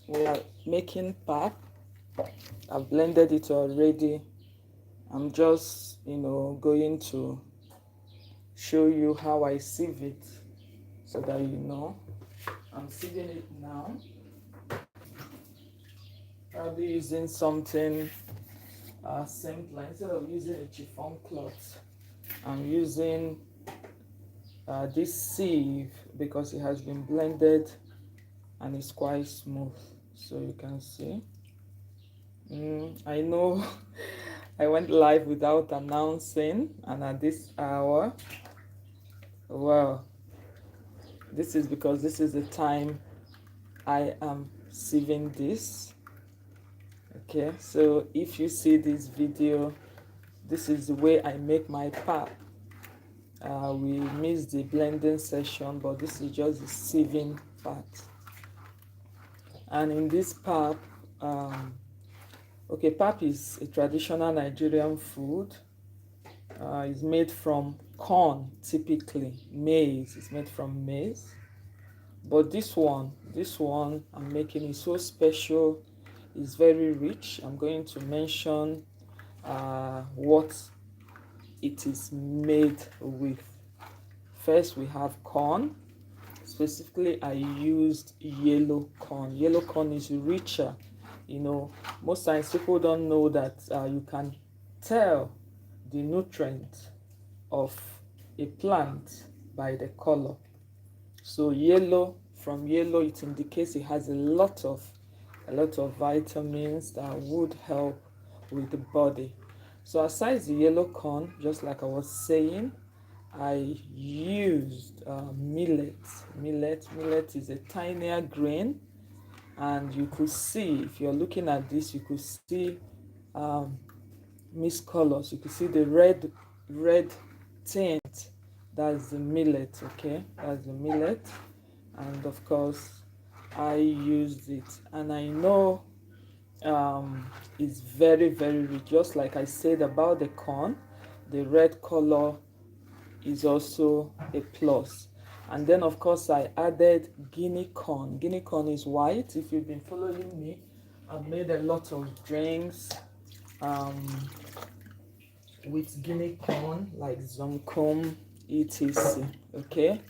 we are making pap. I've blended it already. I'm just, going to show you how I sieve it so that you know. I'm sieving it now. Probably using something simpler. Instead of using a chiffon cloth, I'm using this sieve because it has been blended and it's quite smooth. So you can see. I know I went live without announcing, and at this hour, well, this is because this is the time I am sieving this. Okay, so if you see this video, this is the way I make my pap. We missed the blending session, but this is just the sieving part. And in this pap, okay, pap is a traditional Nigerian food. It's made from corn, typically maize. It's made from maize. But this one I'm making is so special. It's very rich. I'm going to mention what it is made with. First, we have corn. Specifically, I used yellow corn. Yellow corn is richer. Most times people don't know that you can tell the nutrient of a plant by the color. So from yellow, it indicates it has a lot of vitamins that would help with the body. So aside the yellow corn, just like I was saying, I used millet. Millet is a tinier grain, and you could see, if you're looking at this, you could see mixed colors. You could see the red tint. That's the millet. Okay, that's the millet. And of course I used it, and I know it's very, very rich. Just like I said about the corn, the red color is also a plus. And then of course I added guinea corn. Guinea corn is white. If you've been following me, I've made a lot of drinks with guinea corn, like zomkom, etc. Okay,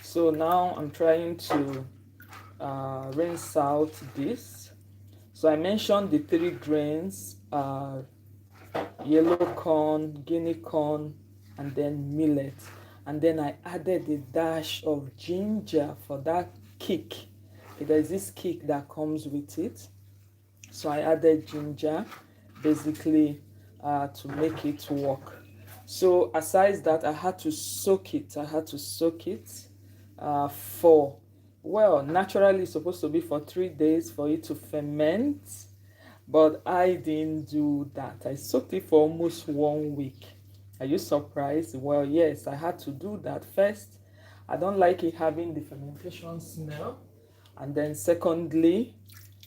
so now I'm trying to rinse out this. So I mentioned the three grains: yellow corn, guinea corn, and then millet. And then I added a dash of ginger for that kick. There's this kick that comes with it. So I added ginger, basically to make it work. So aside that, I had to soak it. For, well, naturally it's supposed to be for 3 days for it to ferment, but I didn't do that. I soaked it for almost 1 week. Are you surprised? Well, yes, I had to do that. First, I don't like it having the fermentation smell, and then secondly,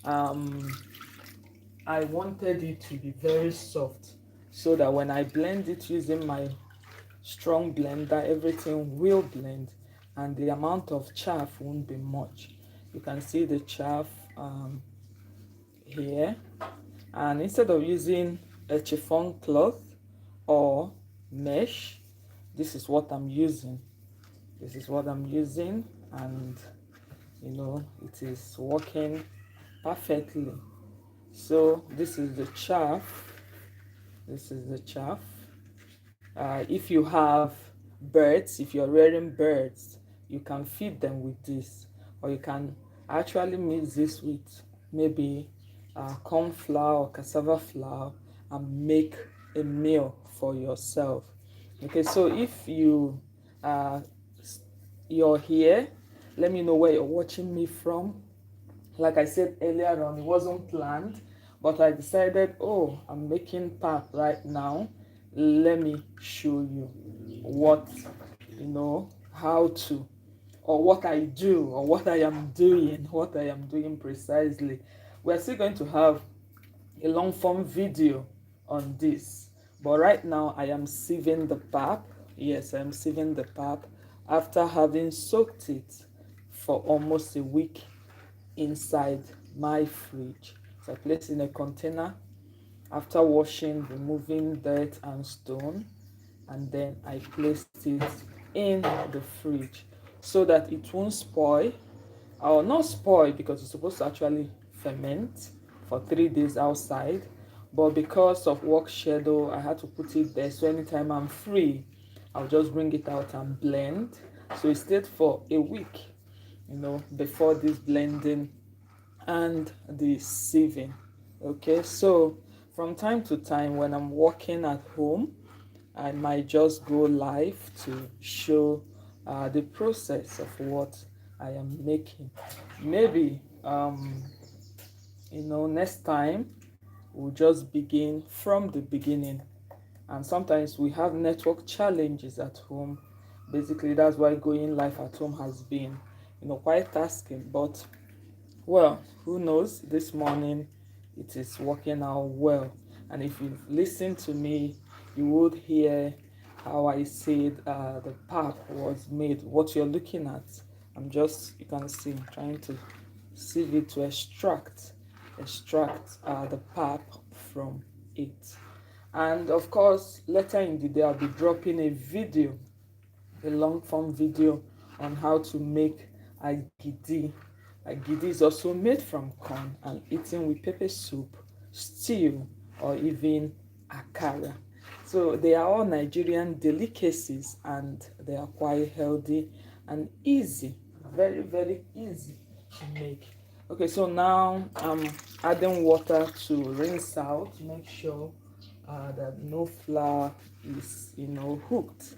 I wanted it to be very soft, so that when I blend it using my strong blender, everything will blend and the amount of chaff won't be much. You can see the chaff here. And instead of using a chiffon cloth or mesh, this is what I'm using. And it is working perfectly. So this is the chaff. If you have birds, if you're rearing birds, you can feed them with this, or you can actually mix this with maybe corn flour or cassava flour and make a meal for yourself. Okay, so if you're here, let me know where you're watching me from. Like I said earlier on, it wasn't planned, but I decided, I'm making pap right now. Let me show you how to, or what I do, or what I am doing precisely. We're still going to have a long form video on this, but right now I am sieving the pap. Yes, I am sieving the pap after having soaked it for almost a week inside my fridge. So I place in a container after washing, removing dirt and stone, and then I placed it in the fridge so that it won't spoil, or not spoil because it's supposed to actually ferment for 3 days outside, but because of work schedule I had to put it there, so anytime I'm free I'll just bring it out and blend. So it stayed for a week, before this blending and the sieving. Okay, so from time to time when I'm working at home, I might just go live to show the process of what I am making. Maybe next time we'll just begin from the beginning. And sometimes we have network challenges at home. Basically, that's why going live at home has been, quite tasking. But well, who knows? This morning it is working out well. And if you've listened to me, you would hear how I said the pap was made. What you're looking at, you can see, I'm trying to sieve it to extract the pap from it. And of course, later in the day, I'll be dropping a long form video on how to make agidi. Agidi is also made from corn and eaten with pepper soup, stew, or even akara. So they are all Nigerian delicacies and they are quite healthy and easy, very, very easy to make. Okay, so now I'm adding water to rinse out, make sure that no flour is, hooked.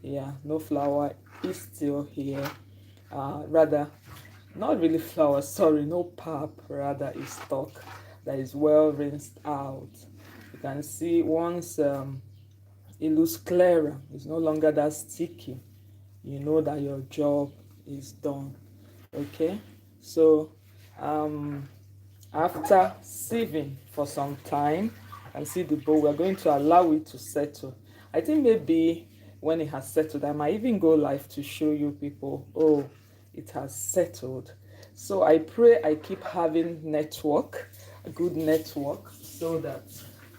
Yeah, no flour is still here. Rather, not really flour, sorry, no pap, rather is stock that is well rinsed out. You can see once it looks clearer, it's no longer that sticky, you know that your job is done. Okay, so after sieving for some time, you can see the bowl, we're going to allow it to settle. I think maybe when it has settled, I might even go live to show you people, oh, it has settled. So I pray I keep having a good network, so that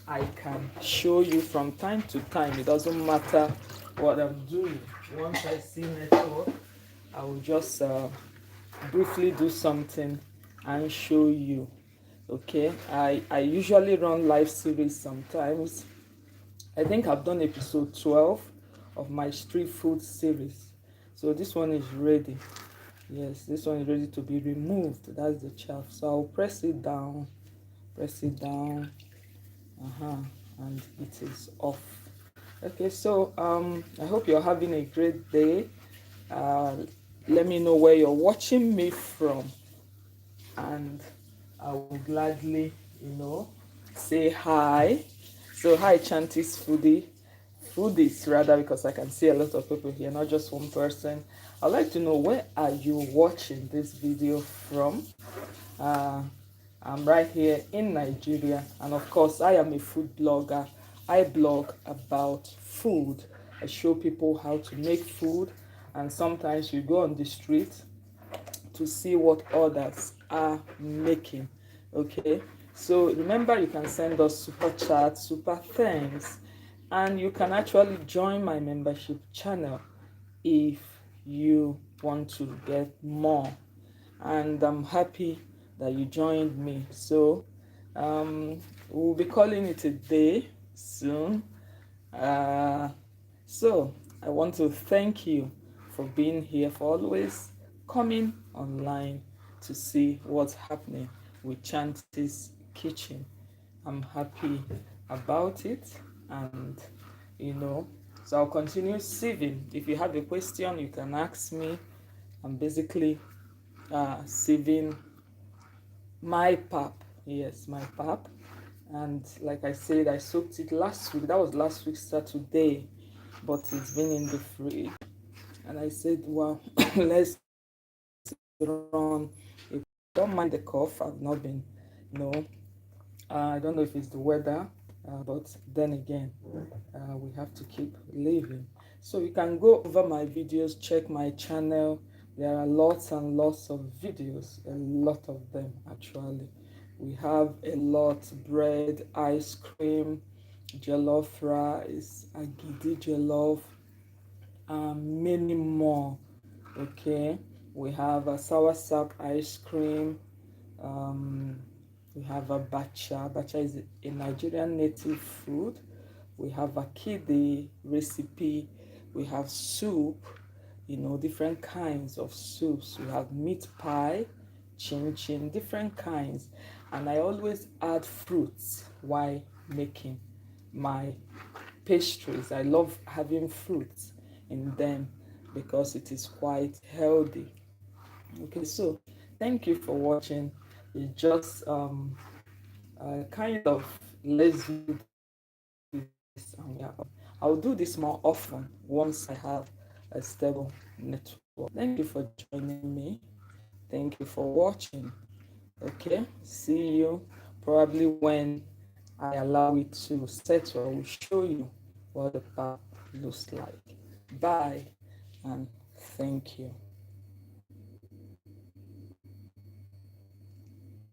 I can show you from time to time. It doesn't matter what I'm doing. Once I see network, I will just briefly do something and show you. Okay, I usually run live series sometimes. I think I've done episode 12 of my street food series. So this one is ready. Yes, this one is ready to be removed. That's the chaff. So I'll press it down, and it is off. Okay, so I hope you're having a great day. Let me know where you're watching me from, and I will gladly, say hi. So hi, Chanty's foodies rather, because I can see a lot of people here, not just one person. I'd like to know, where are you watching this video from? I'm right here in Nigeria, and of course I am a food blogger. I blog about food. I show people how to make food, and sometimes you go on the street to see what others are making. Okay, so remember, you can send us super chat, super thanks, and you can actually join my membership channel if you want to get more. And I'm happy that you joined me. So we'll be calling it a day soon. So I want to thank you for being here, for always coming online to see what's happening with Chanty's kitchen. I'm happy about it, and so I'll continue sieving. If you have a question, you can ask me. I'm basically sieving my pap. Yes, my pap. And like I said, I soaked it last week. That was last week Saturday, but it's been in the fridge. And I said, well, let's run. Don't mind the cough. I've not been, I don't know if it's the weather, but then again, we have to keep living. So you can go over my videos, check my channel, There are lots and lots of videos, a lot of them actually. We have a lot: bread, ice cream, jollof rice, agidi jollof, and many more. Okay, we have a soursop ice cream. Um, we have a bacha. Bacha is a Nigerian native food. We have akidi recipe. We have soup, different kinds of soups. We have meat pie, chin chin, different kinds. And I always add fruits while making my pastries. I love having fruits in them because it is quite healthy. Okay, so thank you for watching. It's just kind of let's do this, and I'll do this more often once I have a stable network. Thank you for joining me. Thank you for watching. Okay, see you probably when I allow it to settle. I will show you what the path looks like. Bye and thank you.